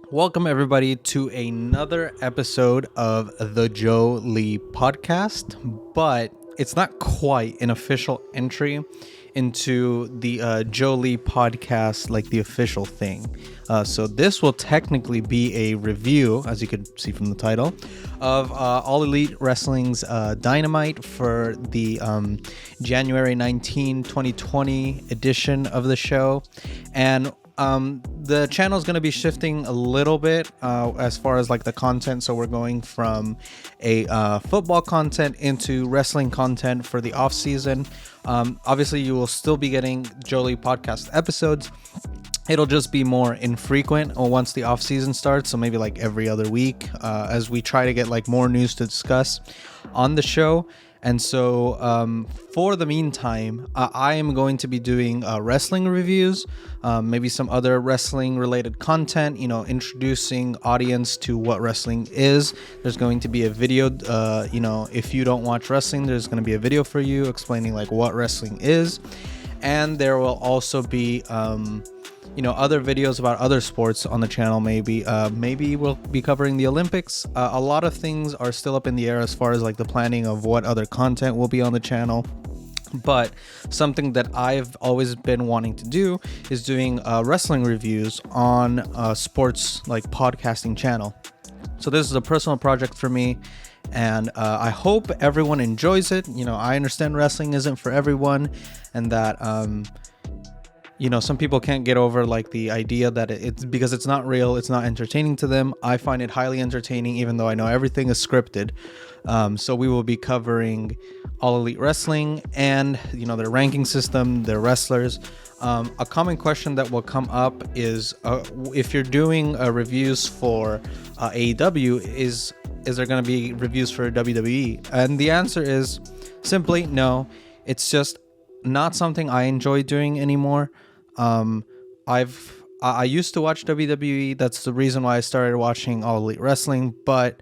Welcome, everybody, to another episode of the Joe Lee podcast, but it's not quite an official entry into the Joe Lee podcast, like the official thing. So this will technically be a review, as you could see from the title, of All Elite Wrestling's Dynamite for the January 19, 2020 edition of the show. And the channel is going to be shifting a little bit as far as like the content. So we're going from a football content into wrestling content for the off season. Obviously, you will still be getting Jolie podcast episodes. It'll just be more infrequent once the off season starts. So maybe like every other week as we try to get like more news to discuss on the show. And so for the meantime, I am going to be doing wrestling reviews, maybe some other wrestling related content, introducing audience to what wrestling is. There's going to be a video, if you don't watch wrestling, there's going to be a video for you explaining like what wrestling is. And there will also be other videos about other sports on the channel. Maybe we'll be covering the Olympics. A lot of things are still up in the air as far as like the planning of what other content will be on the channel. But something that I've always been wanting to do is doing wrestling reviews on sports like podcasting channel. So this is a personal project for me, and I hope everyone enjoys it. I understand wrestling isn't for everyone, and that some people can't get over like the idea that it's because it's not real, it's not entertaining to them. I find it highly entertaining, even though I know everything is scripted. So we will be covering All Elite Wrestling and their ranking system, their wrestlers. A common question that will come up is if you're doing reviews for AEW, is there going to be reviews for WWE? And the answer is simply no. It's just not something I enjoy doing anymore. I used to watch WWE. That's the reason why I started watching All Elite Wrestling. But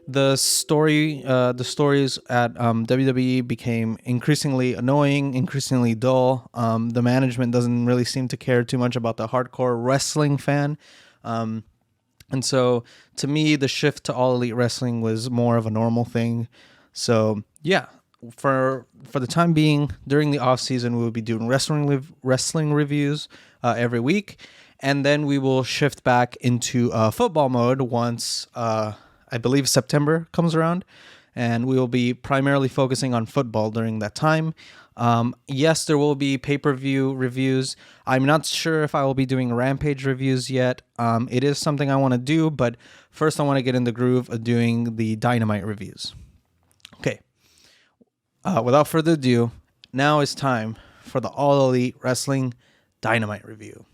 the stories at WWE became increasingly annoying, increasingly dull. The management doesn't really seem to care too much about the hardcore wrestling fan. And so to me, the shift to All Elite Wrestling was more of a normal thing. So yeah. For the time being, during the off season, we will be doing wrestling reviews every week, and then we will shift back into football mode once I believe September comes around, and we will be primarily focusing on football during that time. Yes, there will be pay-per-view reviews. I'm not sure if I will be doing Rampage reviews yet. It is something I want to do, but first I want to get in the groove of doing the Dynamite reviews. Okay. Without further ado, now is time for the All Elite Wrestling Dynamite review.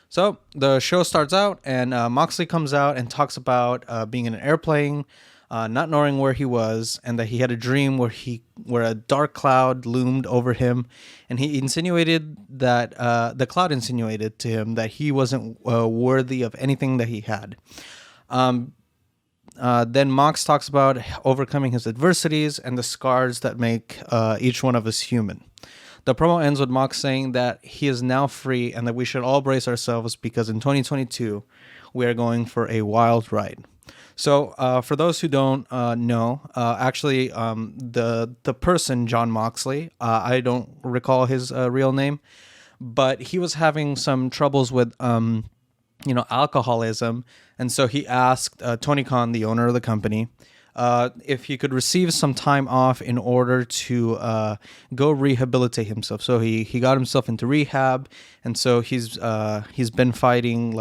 So the show starts out, and Moxley comes out and talks about being in an airplane, not knowing where he was, and that he had a dream where a dark cloud loomed over him, and he insinuated that the cloud insinuated to him that he wasn't worthy of anything that he had. Then Mox talks about overcoming his adversities and the scars that make each one of us human. The promo ends with Mox saying that he is now free and that we should all brace ourselves because in 2022, we are going for a wild ride. So for those who don't know, the person, Jon Moxley, I don't recall his real name, but he was having some troubles with alcoholism. And so he asked Tony Khan, the owner of the company, if he could receive some time off in order to go rehabilitate himself. So he got himself into rehab. And so he's been fighting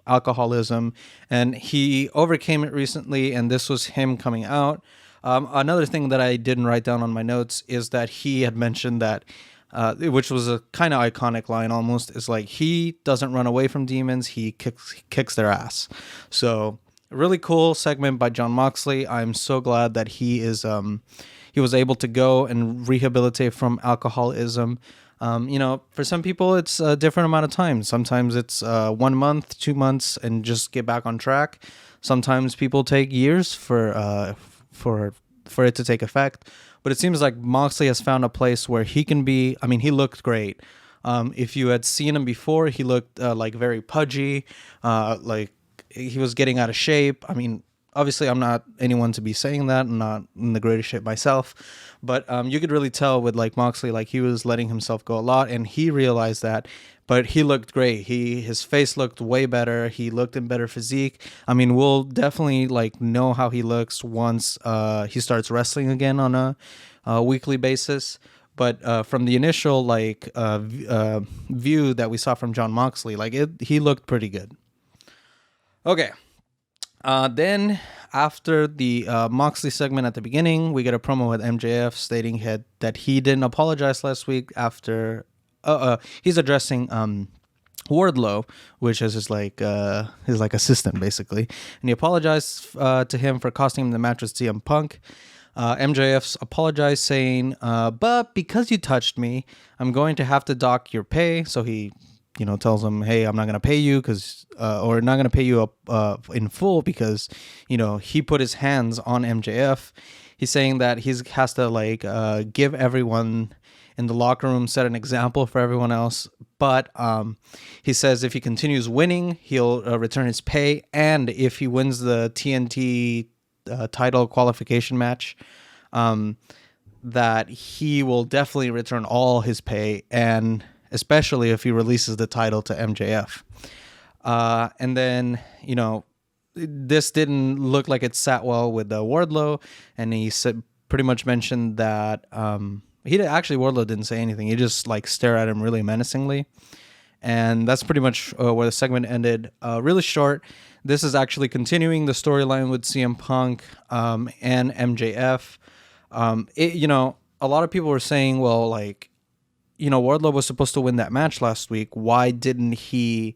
alcoholism, and he overcame it recently. And this was him coming out. Another thing that I didn't write down on my notes is that he had mentioned that which was a kind of iconic line almost, is like he doesn't run away from demons, he kicks their ass. So a really cool segment by Jon Moxley. I'm so glad that he was able to go and rehabilitate from alcoholism. For some people it's a different amount of time. Sometimes it's 1 month, 2 months, and just get back on track. Sometimes people take years for it to take effect. But it seems like Moxley has found a place where he can be. I mean, he looked great. If you had seen him before, he looked like very pudgy, like he was getting out of shape. I mean, obviously, I'm not anyone to be saying that. I'm not in the greatest shape myself, but you could really tell with like Moxley, like he was letting himself go a lot, and he realized that. But he looked great. His face looked way better. He looked in better physique. I mean, we'll definitely like know how he looks once he starts wrestling again on a weekly basis. But from the initial like view that we saw from Jon Moxley, like he looked pretty good. Okay. Then after the Moxley segment at the beginning, we get a promo with MJF stating that he didn't apologize last week after he's addressing Wardlow, which is his assistant basically, and he apologized to him for costing him the match with CM Punk. MJF's apologized, saying, but because you touched me, I'm going to have to dock your pay. So he tells him, hey, I'm not going to pay you or not going to pay you in full because, he put his hands on MJF. He's saying that he has to give everyone in the locker room, set an example for everyone else. But he says if he continues winning, he'll return his pay. And if he wins the TNT title qualification match, that he will definitely return all his pay, and especially if he releases the title to MJF. And then, this didn't look like it sat well with Wardlow, and he pretty much mentioned that Wardlow didn't say anything. He just stared at him really menacingly. And that's pretty much where the segment ended. Really short. This is actually continuing the storyline with CM Punk and MJF. A lot of people were saying, well, Wardlow was supposed to win that match last week. Why didn't he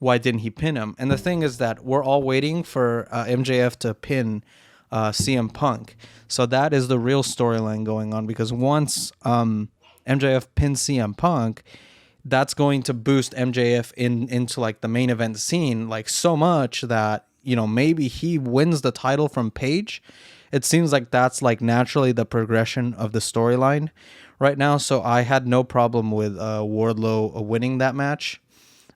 pin him? And the thing is that we're all waiting for MJF to pin CM Punk. So that is the real storyline going on, because once MJF pins CM Punk, that's going to boost MJF into the main event scene so much that maybe he wins the title from Page. It seems like that's naturally the progression of the storyline right now. So I had no problem with Wardlow winning that match.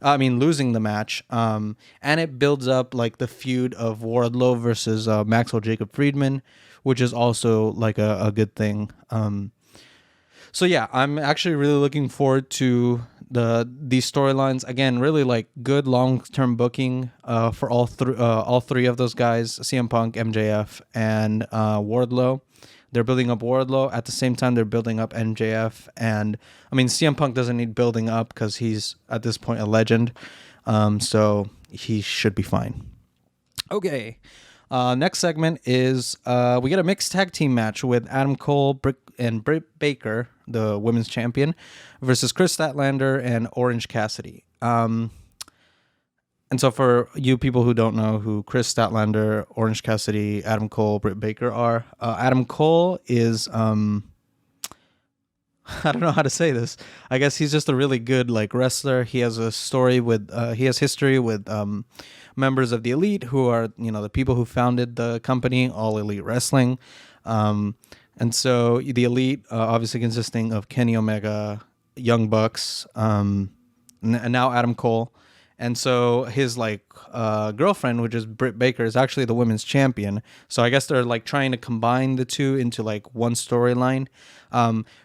Losing the match. And it builds up the feud of Wardlow versus Maxwell Jacob Friedman, which is also a good thing. So yeah, I'm actually really looking forward to these storylines. Again, really good long-term booking for all three of those guys: CM Punk, MJF, and Wardlow. They're building up Wardlow at the same time they're building up MJF, and CM Punk doesn't need building up because he's at this point a legend, so he should be fine. Okay. Next segment is we get a mixed tag team match with Adam Cole and Britt Baker, the women's champion, versus Chris Statlander and Orange Cassidy. And so for you people who don't know who Chris Statlander, Orange Cassidy, Adam Cole, Britt Baker are, Adam Cole is I don't know how to say this. I guess he's just a really good wrestler. He has a story with he has history with members of the Elite, who are the people who founded the company, All Elite Wrestling. And so the Elite, obviously consisting of Kenny Omega, Young Bucks, and now Adam Cole. And so his girlfriend, which is Britt Baker, is actually the women's champion. So I guess they're trying to combine the two into one storyline,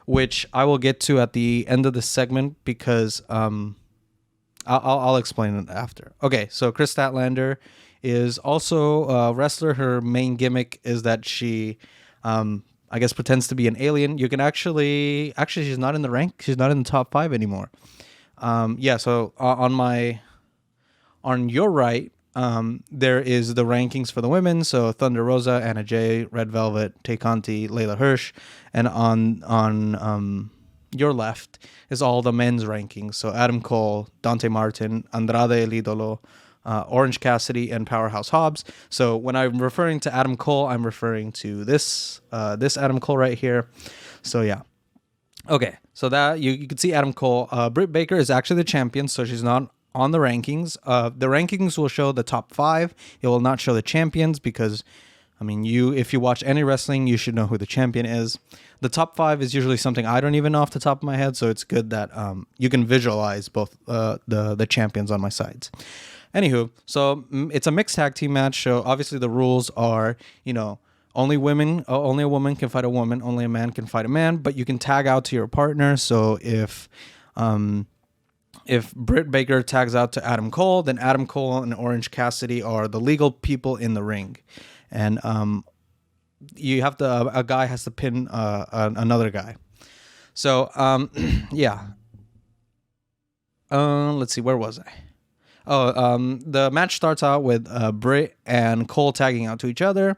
which I will get to at the end of the segment because I'll explain it after. Okay, so Chris Statlander is also a wrestler. Her main gimmick is that she I guess pretends to be an alien. You can actually she's not in the rank. She's not in the top 5 anymore. So on your right, there is the rankings for the women. So Thunder Rosa, Anna Jay, Red Velvet, Tay Conti, Layla Hirsch, and on your left is all the men's rankings. So Adam Cole, Dante Martin, Andrade El Idolo, Orange Cassidy, and Powerhouse Hobbs. So when I'm referring to Adam Cole, I'm referring to this Adam Cole right here. So yeah. Okay, so that you can see Adam Cole. Britt Baker is actually the champion, so she's not on the rankings. The rankings will show the top 5. It will not show the champions because I mean, if you watch any wrestling, you should know who the champion is. The top 5 is usually something I don't even know off the top of my head, so it's good that you can visualize both the champions on my sides. Anywho, so it's a mixed tag team match. So obviously the rules are, only a woman can fight a woman, only a man can fight a man, but you can tag out to your partner. So if Britt Baker tags out to Adam Cole, then Adam Cole and Orange Cassidy are the legal people in the ring. And you have a guy has to pin another guy. So yeah. Let's see, where was I? The match starts out with Britt and Cole tagging out to each other.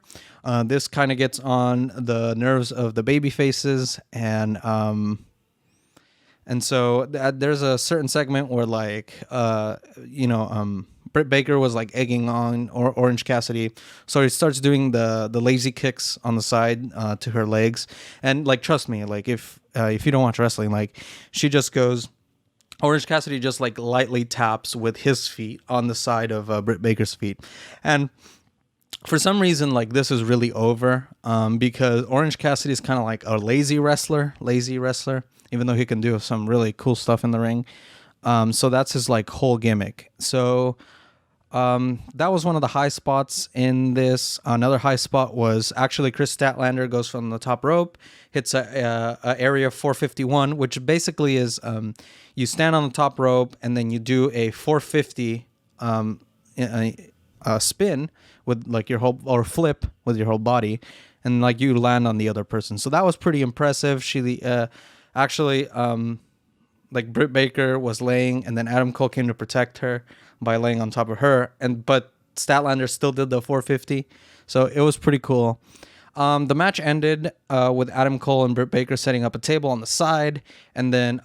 This kind of gets on the nerves of the baby faces, and so there's a certain segment where Britt Baker was like egging on Orange Cassidy, so he starts doing the lazy kicks on the side to her legs, and like trust me, like if you don't watch wrestling, like she just goes. Orange Cassidy just like lightly taps with his feet on the side of Britt Baker's feet, and for some reason, like this is really over because Orange Cassidy is kind of like a lazy wrestler, even though he can do some really cool stuff in the ring. So that's his like whole gimmick. So that was one of the high spots in this. Another high spot was actually Chris Statlander goes from the top rope, hits a area 451, which basically is you stand on the top rope and then you do a 450 spin with like your whole, or flip with your whole body, and like you land on the other person. So that was pretty impressive. She actually like Britt Baker was laying, and then Adam Cole came to protect her by laying on top of her, but Statlander still did the 450, so it was pretty cool. The match ended with Adam Cole and Britt Baker setting up a table on the side, and then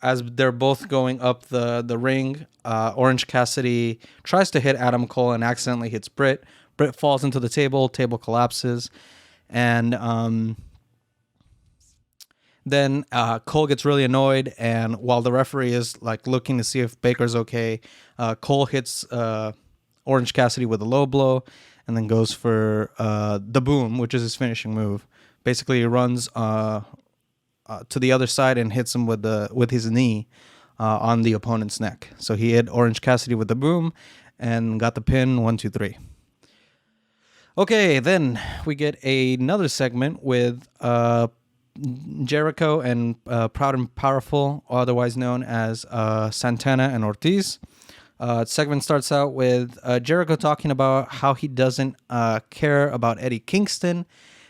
as they're both going up the ring, Orange Cassidy tries to hit Adam Cole and accidentally hits Britt. Britt falls into the table collapses, and then Cole gets really annoyed, and while the referee is like looking to see if Baker's okay, Cole hits Orange Cassidy with a low blow, and then goes for the boom, which is his finishing move. Basically, he runs to the other side and hits him with his knee on the opponent's neck. So he hit Orange Cassidy with the boom and got the pin. 1, 2, 3. Okay, then we get another segment with Jericho and Proud and Powerful, otherwise known as Santana and Ortiz. Segment starts out with Jericho talking about how he doesn't care about Eddie Kingston,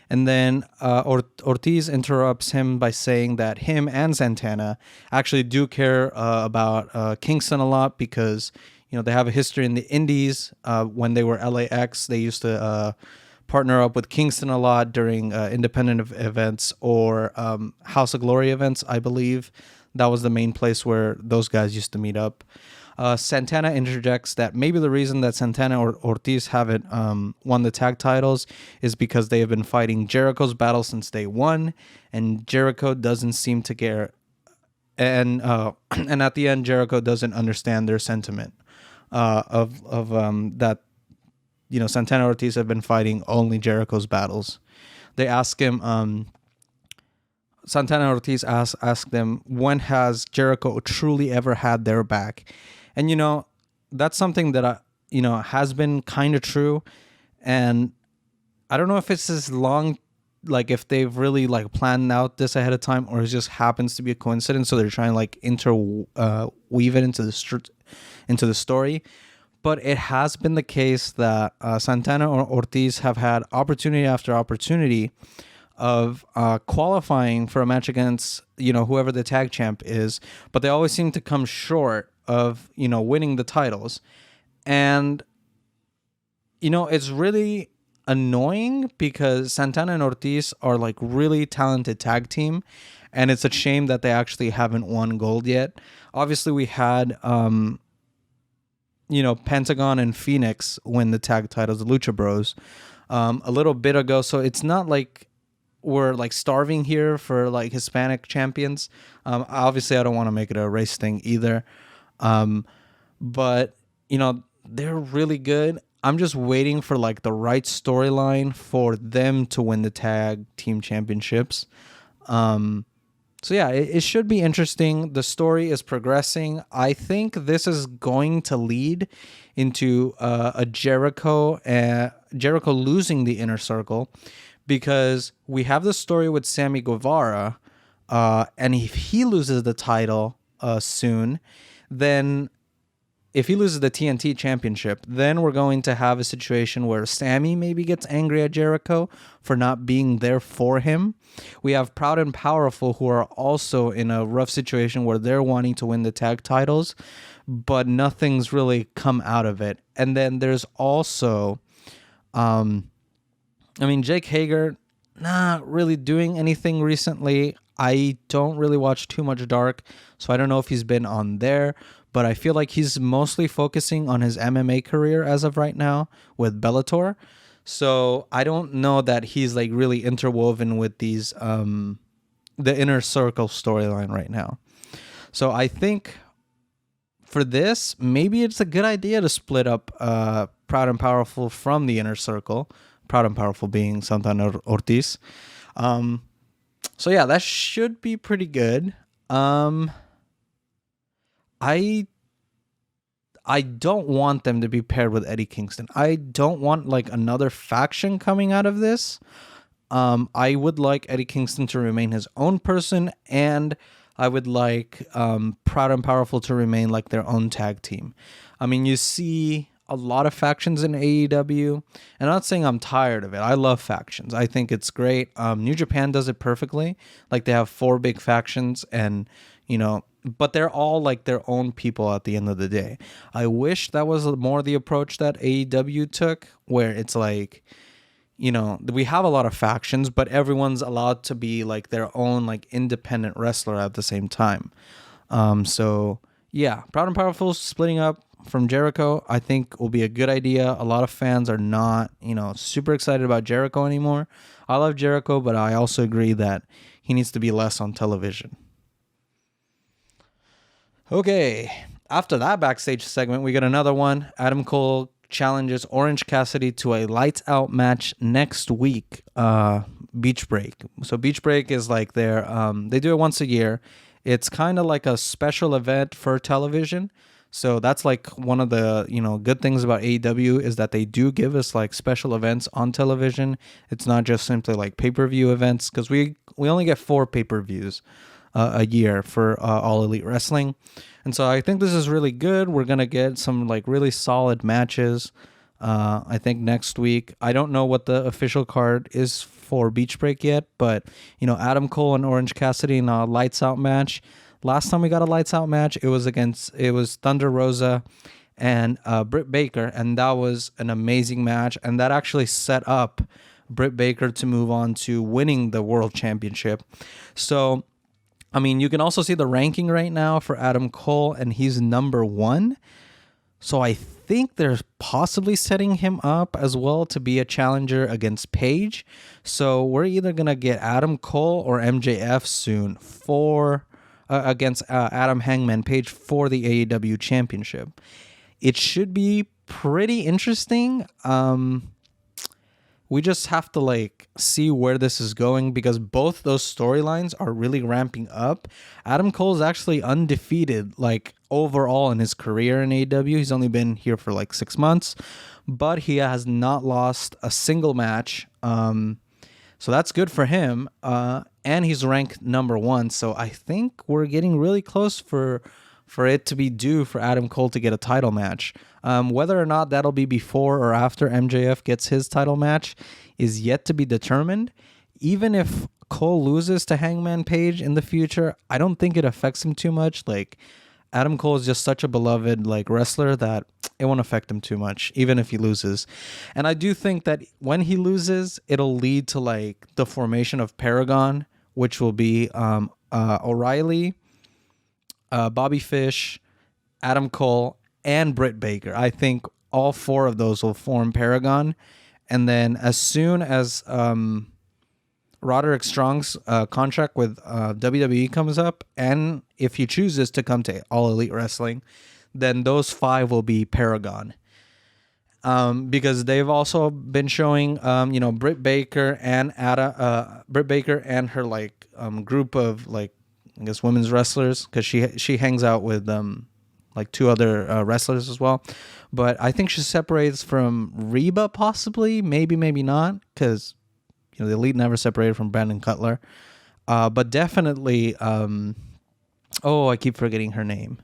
and then Ortiz interrupts him by saying that him and Santana actually do care about Kingston a lot because they have a history in the Indies. When they were LAX, they used to partner up with Kingston a lot during independent events or House of Glory events, I believe. That was the main place where those guys used to meet up. Santana interjects that maybe the reason that Santana or Ortiz haven't won the tag titles is because they have been fighting Jericho's battle since day one, and Jericho doesn't seem to care. And at the end, Jericho doesn't understand their sentiment of that. Santana and Ortiz have been fighting only Jericho's battles. They ask him, Santana and Ortiz ask them, when has Jericho truly ever had their back? And, that's something that, has been kind of true. And I don't know if it's as long, like if they've really like planned out this ahead of time, or it just happens to be a coincidence. So they're trying to like weave it into the story. But it has been the case that Santana or Ortiz have had opportunity after opportunity of qualifying for a match against, whoever the tag champ is, but they always seem to come short of, winning the titles. And, it's really annoying because Santana and Ortiz are like really talented tag team, and it's a shame that they actually haven't won gold yet. Obviously, we had Pentagon and Phoenix win the tag titles, the Lucha Bros, a little bit ago. So it's not like we're like starving here for like Hispanic champions. Obviously, I don't want to make it a race thing either. But they're really good. I'm just waiting for like the right storyline for them to win the tag team championships. So yeah, it should be interesting. The story is progressing. I think this is going to lead into a Jericho losing the Inner Circle, because we have the story with Sammy Guevara, and if he loses the title soon, then if he loses the TNT championship, then we're going to have a situation where Sammy maybe gets angry at Jericho for not being there for him. We have Proud and Powerful, who are also in a rough situation where they're wanting to win the tag titles, but nothing's really come out of it. And then there's also, Jake Hager, not really doing anything recently. I don't really watch too much Dark, so I don't know if he's been on there, but I feel like he's mostly focusing on his MMA career as of right now with Bellator. So I don't know that he's like really interwoven with these the Inner Circle storyline right now. So I think for this, maybe it's a good idea to split up Proud and Powerful from the Inner Circle. Proud and Powerful being Santana Ortiz. So yeah, that should be pretty good. I don't want them to be paired with Eddie Kingston. I don't want like another faction coming out of this. I would like Eddie Kingston to remain his own person, and I would like Proud and Powerful to remain like their own tag team. I mean, you see a lot of factions in AEW, and I'm not saying I'm tired of it. I love factions. I think it's great. New Japan does it perfectly. Like, they have 4 big factions, and but they're all like their own people at the end of the day. I wish that was more the approach that AEW took, where it's like, we have a lot of factions, but everyone's allowed to be like their own like independent wrestler at the same time. So yeah, Proud and Powerful splitting up from Jericho, I think will be a good idea. A lot of fans are not, super excited about Jericho anymore. I love Jericho, but I also agree that he needs to be less on television. Okay, after that backstage segment, we get another one. Adam Cole challenges Orange Cassidy to a lights out match next week. Beach Break. So Beach Break is like their they do it once a year. It's kind of like a special event for television. So that's like one of the good things about AEW is that they do give us like special events on television. It's not just simply like pay-per-view events, because we only get 4 pay-per-views a year for All Elite Wrestling. And so I think this is really good. We're going to get some like really solid matches. I think next week. I don't know what the official card is for Beach Break yet, but Adam Cole and Orange Cassidy in a lights out match. Last time we got a lights out match, it was Thunder Rosa and Britt Baker, and that was an amazing match, and that actually set up Britt Baker to move on to winning the World Championship. So you can also see the ranking right now for Adam Cole, and he's number 1. So I think they're possibly setting him up as well to be a challenger against Paige. So we're either going to get Adam Cole or MJF soon for against Adam Hangman Page for the AEW Championship. It should be pretty interesting. We just have to see where this is going, because both those storylines are really ramping up. Adam Cole is actually undefeated overall in his career in AEW. He's only been here for 6 months, but he has not lost a single match. So that's good for him. And he's ranked number 1. So I think we're getting really close for it to be due for Adam Cole to get a title match. Whether or not that'll be before or after MJF gets his title match is yet to be determined. Even if Cole loses to Hangman Page in the future, I don't think it affects him too much. Adam Cole is just such a beloved wrestler that it won't affect him too much, even if he loses. And I do think that when he loses, it'll lead to the formation of Paragon, which will be O'Reilly, Bobby Fish, Adam Cole, and Britt Baker. I think all 4 of those will form Paragon. And then as soon as Roderick Strong's contract with WWE comes up, and if he chooses to come to All Elite Wrestling, then those 5 will be Paragon. because they've also been showing, Britt Baker and Britt Baker and her group of I guess women's wrestlers, because she hangs out with two other wrestlers as well. But I think she separates from Reba, possibly, maybe not, because the Elite never separated from Brandon Cutler. But definitely, I keep forgetting her name.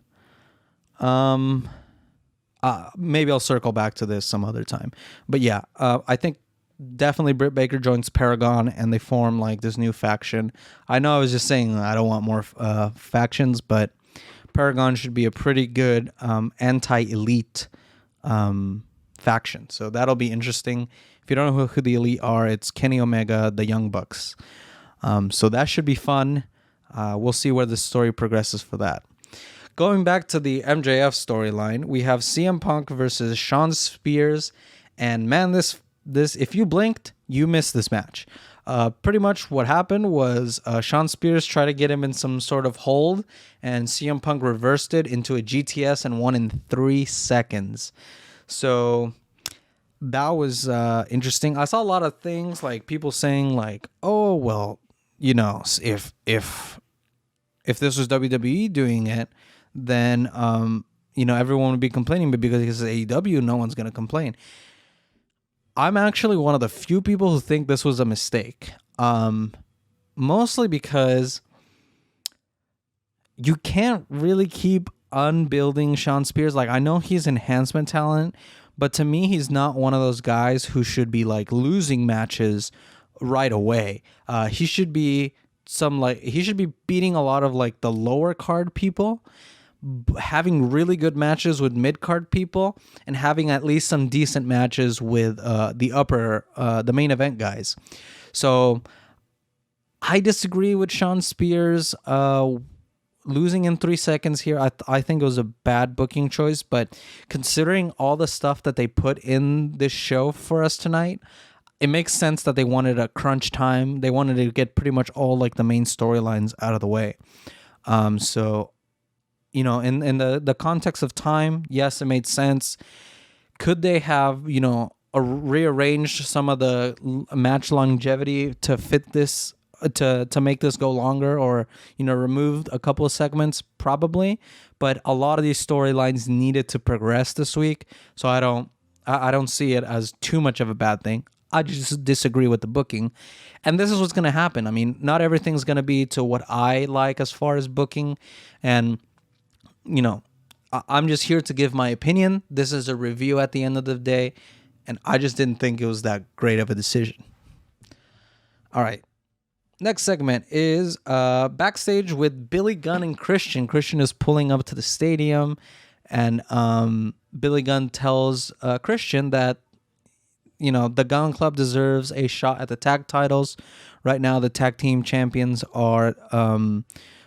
Maybe I'll circle back to this some other time. But yeah, I think definitely Britt Baker joins Paragon and they form this new faction. I know I was just saying I don't want more factions, but Paragon should be a pretty good anti-elite faction. So that'll be interesting. If you don't know who the Elite are, it's Kenny Omega, the Young Bucks. So that should be fun. We'll see where the story progresses for that. Going back to the MJF storyline, we have CM Punk versus Shawn Spears, and man, this if you blinked, you missed this match. Pretty much what happened was Shawn Spears tried to get him in some sort of hold, and CM Punk reversed it into a GTS and won in 3 seconds. So that was interesting. I saw a lot of things people saying oh well, if this was WWE doing it, then everyone would be complaining, but because it's AEW, no one's gonna complain. I'm actually one of the few people who think this was a mistake. Mostly because you can't really keep unbuilding Shawn Spears. I know he's enhancement talent, but to me, he's not one of those guys who should be losing matches right away. He should be beating a lot of the lower card people, having really good matches with mid-card people, and having at least some decent matches with the main event guys. So I disagree with Shawn Spears losing in 3 seconds here. I think it was a bad booking choice, but considering all the stuff that they put in this show for us tonight, it makes sense that they wanted a crunch time. They wanted to get pretty much all the main storylines out of the way. So in the context of time, yes, it made sense. Could they have, rearranged some of the match longevity to fit this, to make this go longer, or, removed a couple of segments? Probably. But a lot of these storylines needed to progress this week. So I don't see it as too much of a bad thing. I just disagree with the booking. And this is what's going to happen. I mean, not everything's going to be to what I like as far as booking. And I'm just here to give my opinion. This is a review at the end of the day, and I just didn't think it was that great of a decision. All right. Next segment is backstage with Billy Gunn and Christian. Christian is pulling up to the stadium, and Billy Gunn tells Christian that the Gunn Club deserves a shot at the tag titles. Right now, the tag team champions are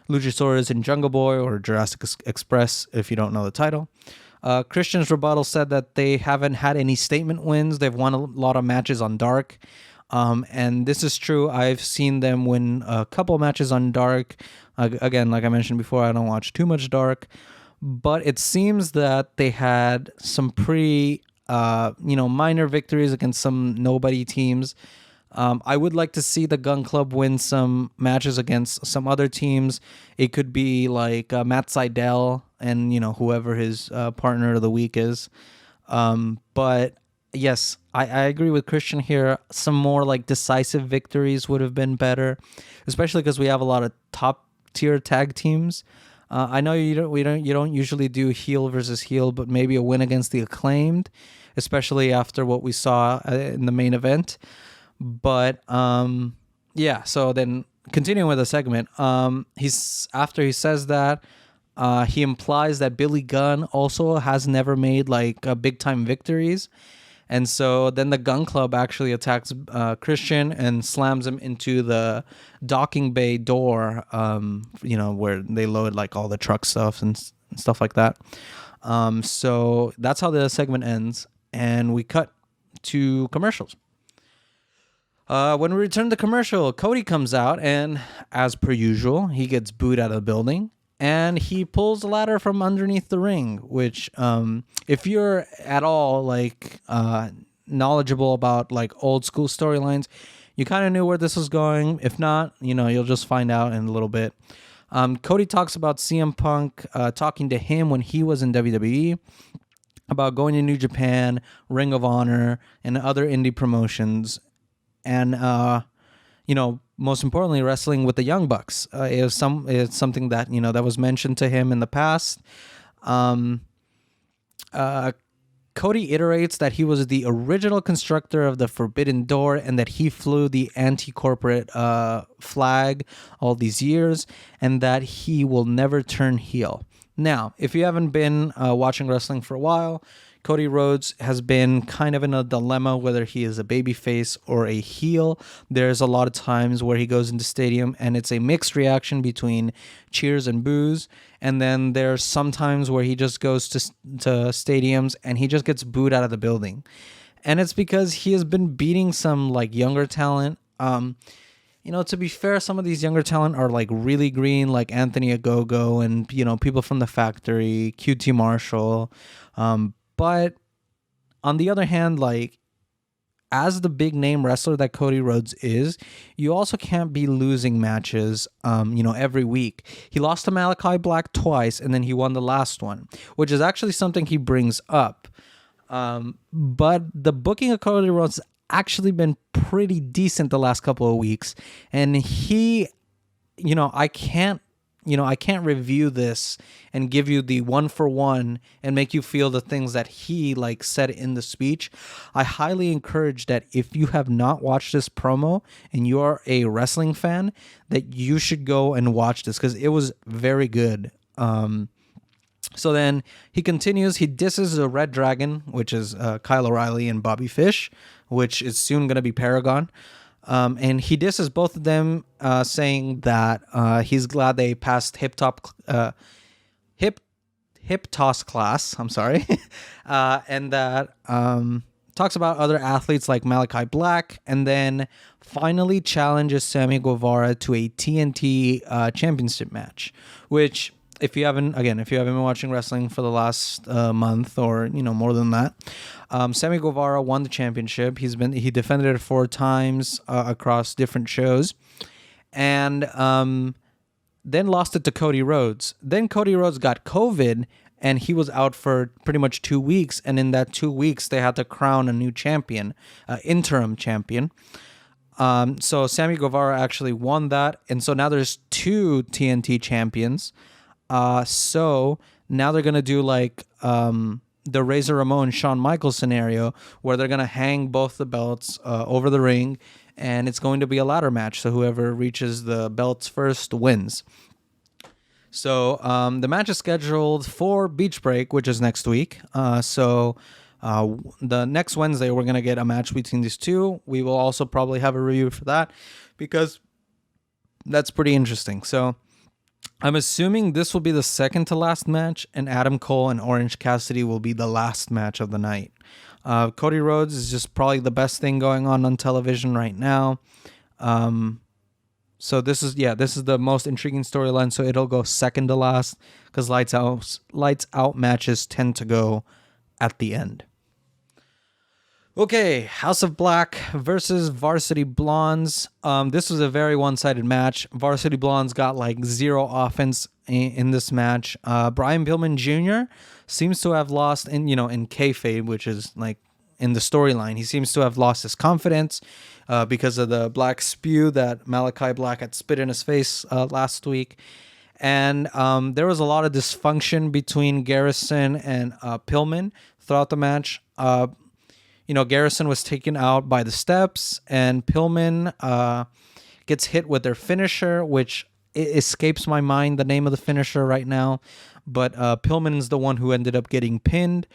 Luchasaurus and Jungle Boy, or Jurassic Express, if you don't know the title. Christian's rebuttal said that they haven't had any statement wins. They've won a lot of matches on Dark. And this is true. I've seen them win a couple matches on Dark. Again, like I mentioned before, I don't watch too much Dark. But it seems that they had some pretty, minor victories against some nobody teams. I would like to see the Gun Club win some matches against some other teams. It could be Matt Sydal and, whoever his partner of the week is. But yes, I agree with Christian here. Some more decisive victories would have been better, especially because we have a lot of top tier tag teams. I know you don't usually do heel versus heel, but maybe a win against the Acclaimed, especially after what we saw in the main event. But so then continuing with the segment, after he says that, he implies that Billy Gunn also has never made big time victories. And so then the Gun Club actually attacks Christian and slams him into the docking bay door, where they load all the truck stuff and stuff like that. So that's how the segment ends, and we cut to commercials. When we return to commercial, Cody comes out, and as per usual, he gets booed out of the building. and he pulls the ladder from underneath the ring, which if you're at all like knowledgeable about like old school storylines, you kind of knew where this was going. If not, you'll just find out in a little bit. Cody talks about CM Punk talking to him when he was in WWE about going to New Japan, Ring of Honor, and other indie promotions, and most importantly, wrestling with the Young Bucks. It's something that that was mentioned to him in the past. Cody iterates that he was the original constructor of the Forbidden Door and that he flew the anti-corporate flag all these years, and that he will never turn heel. Now, if you haven't been watching wrestling for a while, Cody Rhodes has been kind of in a dilemma whether he is a babyface or a heel. There's a lot of times where he goes into stadium and it's a mixed reaction between cheers and boos. And then there's sometimes where he just goes to stadiums and he just gets booed out of the building. And it's because he has been beating some like younger talent. To be fair, some of these younger talent are like really green, like Anthony Ogogo and, people from the Factory, QT Marshall. But on the other hand, like as the big name wrestler that Cody Rhodes is, you also can't be losing matches, every week. He lost to Malachi Black twice and then he won the last one, which is actually something he brings up. But the booking of Cody Rhodes has actually been pretty decent the last couple of weeks. And he, I can't review this and give you the 1-for-1 and make you feel the things that he like said in the speech. I highly encourage that if you have not watched this promo and you are a wrestling fan, that you should go and watch this because it was very good. So then he continues. He disses the Red Dragon, which is Kyle O'Reilly and Bobby Fish, which is soon going to be Paragon. And he disses both of them, saying that he's glad they passed hip toss class. I'm sorry, and that talks about other athletes like Malachi Black, and then finally challenges Sammy Guevara to a TNT championship match. Which, if you haven't been watching wrestling for the last month or more than that, Sammy Guevara won the championship. He defended it 4 times across different shows, and then lost it to Cody Rhodes. Then Cody Rhodes got COVID, and he was out for pretty much 2 weeks. And in that 2 weeks, they had to crown a new champion, interim champion. So Sammy Guevara actually won that, and so now there's 2 TNT champions. So now they're gonna do like the Razor Ramon Shawn Michaels scenario where they're gonna hang both the belts over the ring, and it's going to be a ladder match. So whoever reaches the belts first wins. So the match is scheduled for Beach Break, which is next week. So the next Wednesday we're gonna get a match between these two. We will also probably have a review for that because that's pretty interesting. So I'm assuming this will be the second to last match, and Adam Cole and Orange Cassidy will be the last match of the night. Cody Rhodes is just probably the best thing going on television right now. So this is the most intriguing storyline. So it'll go second to last because lights out matches tend to go at the end. Okay, House of Black versus Varsity Blondes. This was a very one-sided match. Varsity Blondes got like 0 offense in this match. Brian Pillman Jr. seems to have lost in kayfabe, which is like in the storyline. He seems to have lost his confidence because of the black spew that Malachi Black had spit in his face last week. And there was a lot of dysfunction between Garrison and Pillman throughout the match. Garrison was taken out by the steps, and Pillman gets hit with their finisher, which escapes my mind, the name of the finisher right now. But Pillman is the one who ended up getting pinned.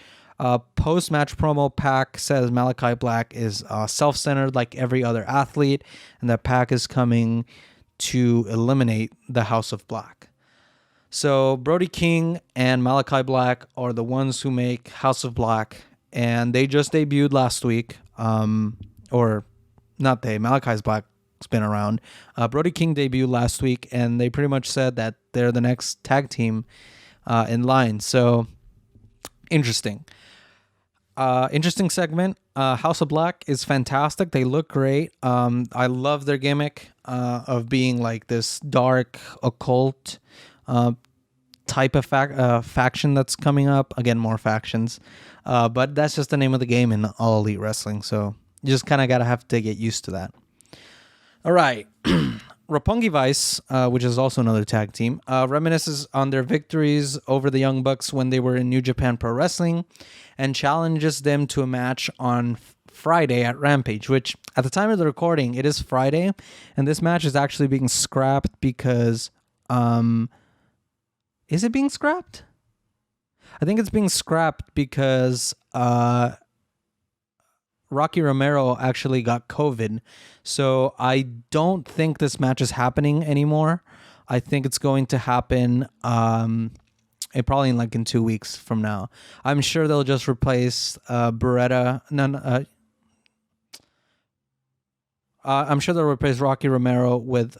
Post-match promo, Pac says Malachi Black is self-centered like every other athlete, and that Pac is coming to eliminate the House of Black. So Brody King and Malachi Black are the ones who make House of Black, and they just debuted last week. Or not they, Malachi's Black been around. Brody King debuted last week, and they pretty much said that they're the next tag team in line. So interesting. Interesting segment. House of Black is fantastic. They look great. I love their gimmick of being like this dark occult type of faction that's coming up. Again, more factions. But that's just the name of the game in All Elite Wrestling. So you just kind of gotta have to get used to that. All right. Roppongi Vice, which is also another tag team, reminisces on their victories over the Young Bucks when they were in New Japan Pro Wrestling and challenges them to a match on Friday at Rampage, which at the time of the recording, it is Friday, and this match is actually being scrapped because... is it being scrapped? I think it's being scrapped because Rocky Romero actually got COVID. So I don't think this match is happening anymore. I think it's going to happen probably in 2 weeks from now. I'm sure they'll just replace Beretta. I'm sure they'll replace Rocky Romero with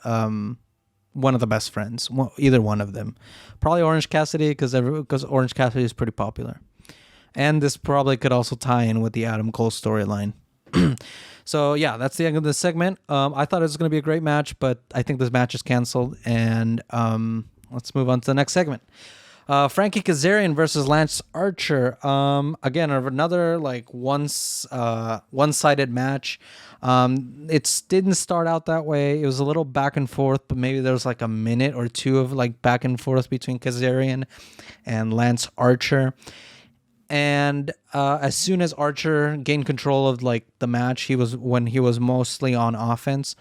one of the best friends, either one of them. Probably Orange Cassidy because Orange Cassidy is pretty popular. And this probably could also tie in with the Adam Cole storyline. So yeah, that's the end of this segment. I thought it was going to be a great match, but I think this match is canceled. And let's move on to the next segment. Frankie Kazarian versus Lance Archer. Again, another one-sided match. It didn't start out that way. It was a little back and forth, but maybe there was a minute or two of back and forth between Kazarian and Lance Archer. And as soon as Archer gained control of the match, when he was mostly on offense,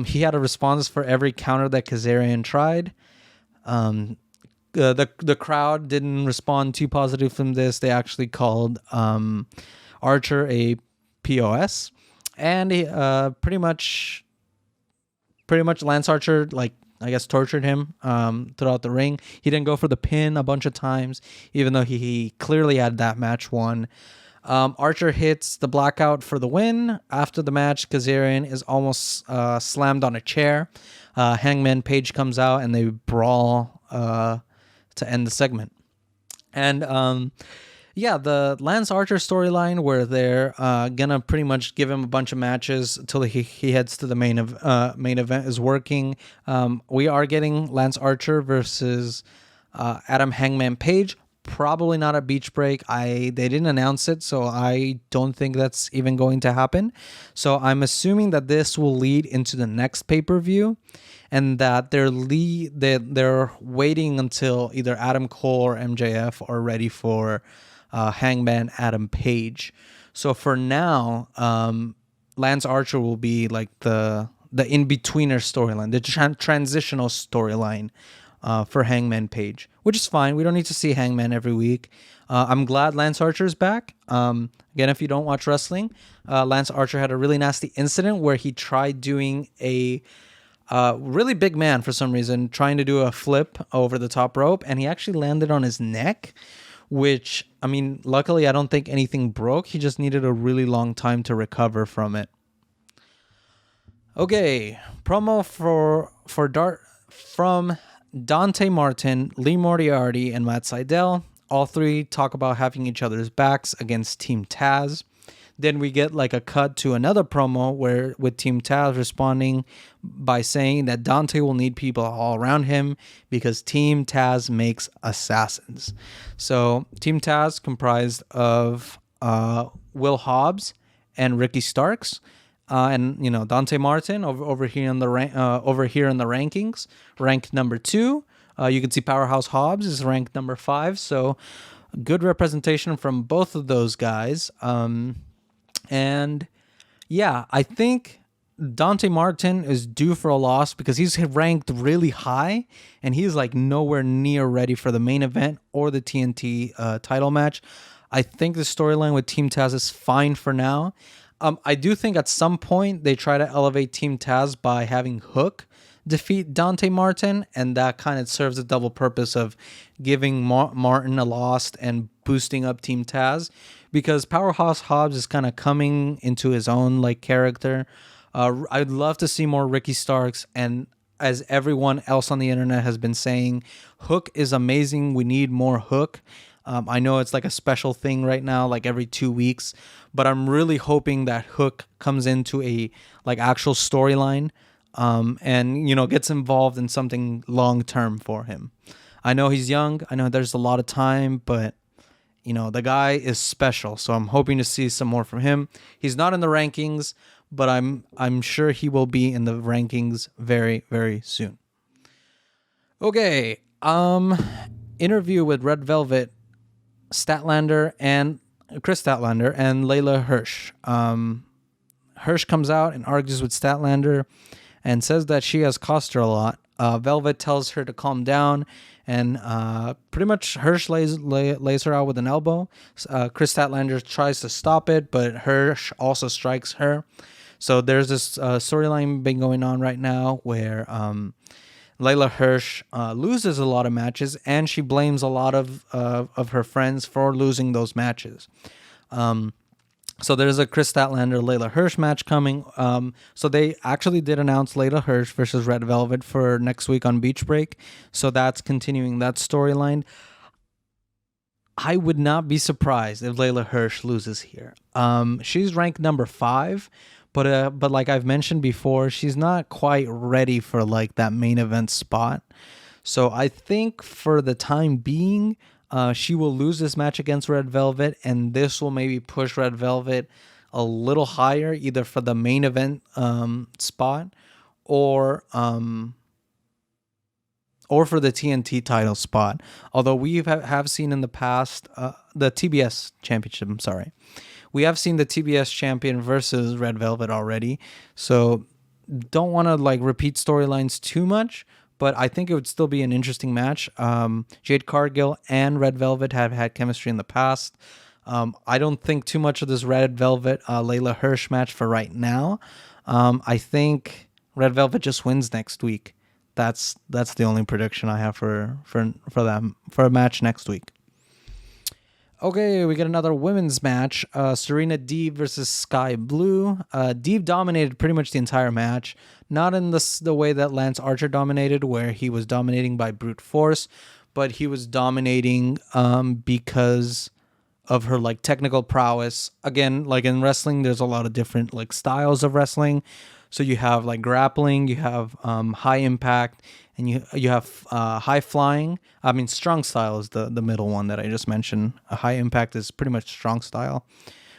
he had a response for every counter that Kazarian tried. The crowd didn't respond too positive from this. They actually called Archer a POS, and he, pretty much Lance Archer tortured him throughout the ring. He didn't go for the pin a bunch of times, even though he clearly had that match won. Archer hits the blackout for the win. After the match, Kazarian is almost slammed on a chair. Hangman Page comes out and they brawl to end the segment. And the Lance Archer storyline where they're gonna pretty much give him a bunch of matches until he heads to the main event is working. We are getting Lance Archer versus Adam Hangman Page. Probably not a beach break. They didn't announce it, so I don't think that's even going to happen. So I'm assuming that this will lead into the next pay-per-view, and that they're waiting until either Adam Cole or MJF are ready for Hangman Adam Page. So for now, Lance Archer will be the in-betweener storyline, the transitional storyline for Hangman Page, which is fine. We don't need to see Hangman every week. I'm glad Lance Archer is back. Again, if you don't watch wrestling, Lance Archer had a really nasty incident where he tried doing a really big man for some reason, trying to do a flip over the top rope, and he actually landed on his neck, which, luckily I don't think anything broke. He just needed a really long time to recover from it. Okay, promo from Dante Martin, Lee Moriarty, and Matt Sydal. All three talk about having each other's backs against Team Taz. Then we get a cut to another promo with Team Taz responding by saying that Dante will need people all around him because Team Taz makes assassins. So Team Taz comprised of Will Hobbs and Ricky Starks. And Dante Martin over here in the rankings, ranked number 2. You can see Powerhouse Hobbs is ranked number 5. So good representation from both of those guys. And yeah, I think Dante Martin is due for a loss because he's ranked really high and he's nowhere near ready for the main event or the TNT title match. I think the storyline with Team Taz is fine for now. I do think at some point they try to elevate Team Taz by having Hook defeat Dante Martin, and that kind of serves a double purpose of giving Martin a loss and boosting up Team Taz, because Powerhouse Hobbs is kind of coming into his own character. I'd love to see more Ricky Starks, and as everyone else on the internet has been saying, Hook is amazing. We need more Hook. I know it's like a special thing right now, like every 2 weeks, but I'm really hoping that Hook comes into a like actual storyline, and gets involved in something long term for him. I know he's young. I know there's a lot of time, but the guy is special, so I'm hoping to see some more from him. He's not in the rankings, but I'm sure he will be in the rankings very, very soon. Okay, interview with Red Velvet, Statlander and Chris Statlander and Layla Hirsch. Hirsch comes out and argues with Statlander and says that she has cost her a lot. Velvet tells her to calm down, and pretty much Hirsch lays her out with an elbow. Chris Statlander tries to stop it, but Hirsch also strikes her. So there's this storyline been going on right now where Layla Hirsch loses a lot of matches, and she blames a lot of her friends for losing those matches. So there's a Chris Statlander Layla Hirsch match coming. So they actually did announce Layla Hirsch versus Red Velvet for next week on Beach Break. So that's continuing that storyline. I would not be surprised if Layla Hirsch loses here. She's ranked number 5, but like I've mentioned before, she's not quite ready for like that main event spot. So I think for the time being, she will lose this match against Red Velvet, and this will maybe push Red Velvet a little higher, either for the main event spot or for the TNT title spot. Although we have seen in the past the TBS championship. I'm sorry, we have seen the TBS champion versus Red Velvet already, so don't want to like repeat storylines too much. But I think it would still be an interesting match. Jade Cargill and Red Velvet have had chemistry in the past. I don't think too much of this Red Velvet Layla Hirsch match for right now. I think Red Velvet just wins next week. That's the only prediction I have for a match next week. Okay, we get another women's match. Serena Deeb versus Sky Blue. Deeb dominated pretty much the entire match. Not in the way that Lance Archer dominated, where he was dominating by brute force, but he was dominating because of her like technical prowess. Again, like in wrestling, there's a lot of different like styles of wrestling. So you have like grappling, you have high impact, and you have high flying. I mean, strong style is the middle one that I just mentioned. A high impact is pretty much strong style,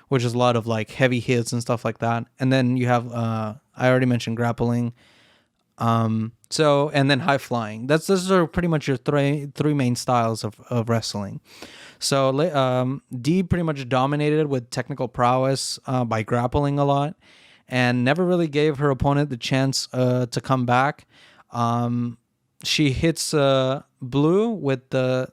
which is a lot of like heavy hits and stuff like that. And then you have I already mentioned grappling. And then high flying. Those are pretty much your three main styles of wrestling. So Dee pretty much dominated with technical prowess by grappling a lot, and never really gave her opponent the chance to come back. She hits Blue with the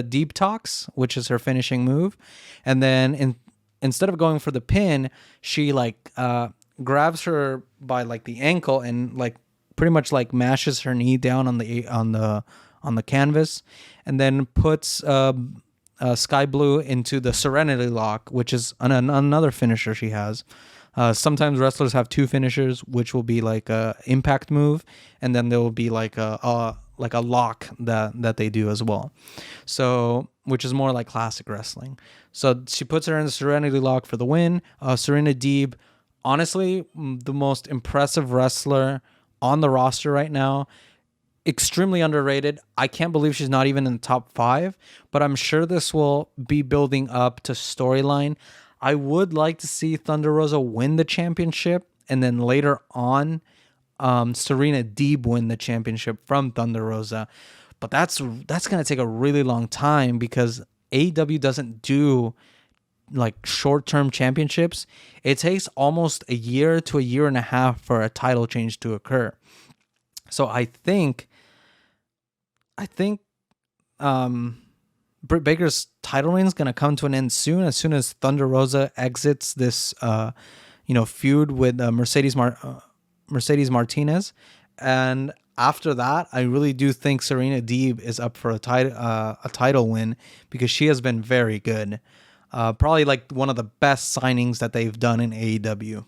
deep tox, which is her finishing move, and then instead of going for the pin, she like grabs her by like the ankle and like pretty much like mashes her knee down on the canvas, and then puts Sky Blue into the Serenity Lock, which is another finisher she has. Sometimes wrestlers have two finishers, which will be like a impact move, and then there will be like a lock that they do as well. So, which is more like classic wrestling. So she puts her in the Serenity Lock for the win. Serena Deeb, honestly, the most impressive wrestler on the roster right now. Extremely underrated. I can't believe she's not even in the top 5, but I'm sure this will be building up to storyline. I would like to see Thunder Rosa win the championship, and then later on, Serena Deeb win the championship from Thunder Rosa. But that's going to take a really long time because AEW doesn't do like short-term championships. It takes almost a year to a year and a half for a title change to occur. So I think Britt Baker's title reign is going to come to an end soon as Thunder Rosa exits this feud with Mercedes Martinez. And after that, I really do think Serena Deeb is up for a title win because she has been very good. Probably like one of the best signings that they've done in AEW.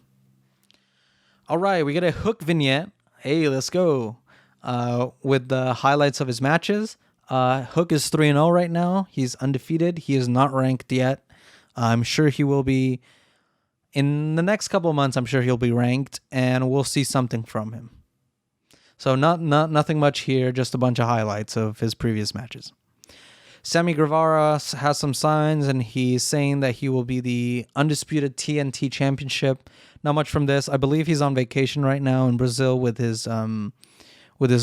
All right, we get a Hook vignette. Hey, let's go. With the highlights of his matches. Hook is 3-0 right now. He's undefeated. He is not ranked yet. I'm sure he will be in the next couple of months. I'm sure he'll be ranked, and we'll see something from him. So nothing much here. Just a bunch of highlights of his previous matches. Sammy Guevara has some signs, and he's saying that he will be the undisputed TNT championship. Not much from this. I believe he's on vacation right now in Brazil with his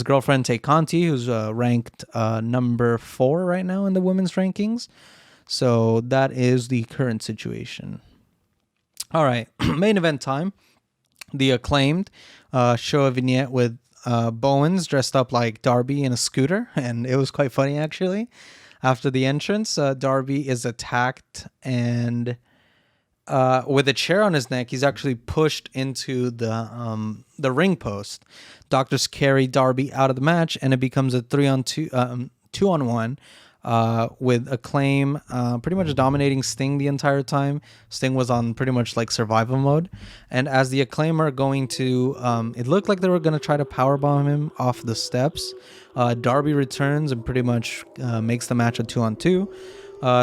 girlfriend Tay Conti, who's ranked number 4 right now in the women's rankings. So that is the current situation. All right, main event time. The Acclaimed show a vignette with Bowens dressed up like Darby in a scooter, and it was quite funny actually. After the entrance, Darby is attacked, and with a chair on his neck, he's actually pushed into the ring post. Doctors carry Darby out of the match, and it becomes a 3-on-2, 2-on-1, with Acclaim pretty much dominating Sting the entire time. Sting was on pretty much like survival mode, and as the Acclaim are going to, it looked like they were going to try to powerbomb him off the steps. Darby returns and pretty much makes the match a 2-on-2.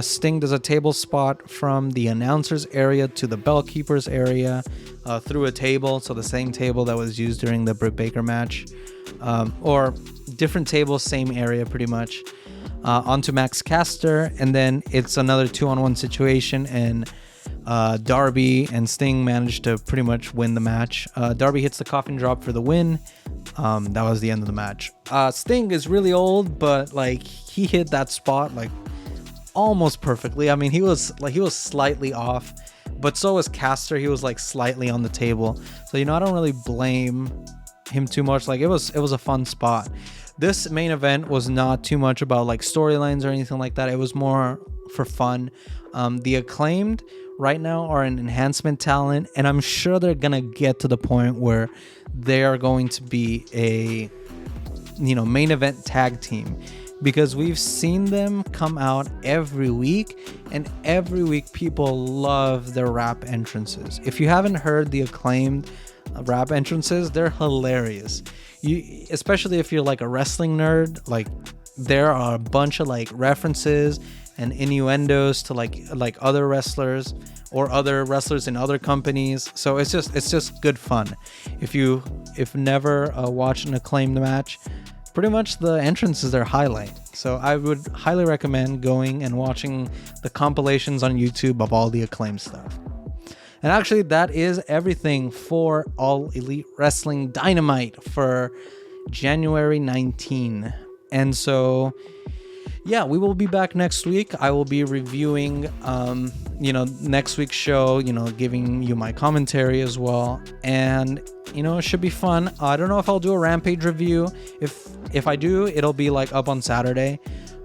Sting does a table spot from the announcers area to the bell keepers area through a table, so the same table that was used during the Britt Baker match, or different table, same area pretty much. Onto Max Caster, and then it's another 2-on-1 situation, and Darby and Sting managed to pretty much win the match. Darby hits the coffin drop for the win. That was the end of the match. Sting is really old, but like he hit that spot like almost perfectly. I mean, he was slightly off, but so was Caster. He was like slightly on the table, so I don't really blame him too much. Like it was a fun spot. This main event was not too much about like storylines or anything like that. It was more for fun. The Acclaimed right now are an enhancement talent, and I'm sure they're gonna get to the point where they are going to be a main event tag team, because we've seen them come out every week, and every week people love their rap entrances. If you haven't heard the Acclaimed rap entrances, they're hilarious. Especially if you're like a wrestling nerd, like there are a bunch of like references and innuendos to like other wrestlers or other wrestlers in other companies. So it's just good fun. If never watched an Acclaimed match, pretty much the entrance is their highlight. So I would highly recommend going and watching the compilations on YouTube of all the Acclaimed stuff. And actually, that is everything for All Elite Wrestling Dynamite for January 19. And so, yeah, we will be back next week. I will be reviewing, next week's show, giving you my commentary as well. And, it should be fun. I don't know if I'll do a Rampage review. If I do, it'll be like up on Saturday.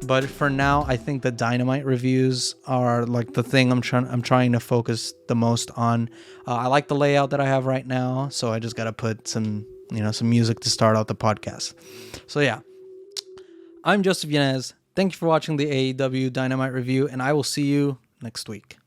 But for now, I think the Dynamite reviews are like the thing I'm trying to focus the most on. I like the layout that I have right now, so I just got to put some music to start out the podcast. So yeah, I'm Joseph Yanez. Thank you for watching the AEW Dynamite review, and I will see you next week.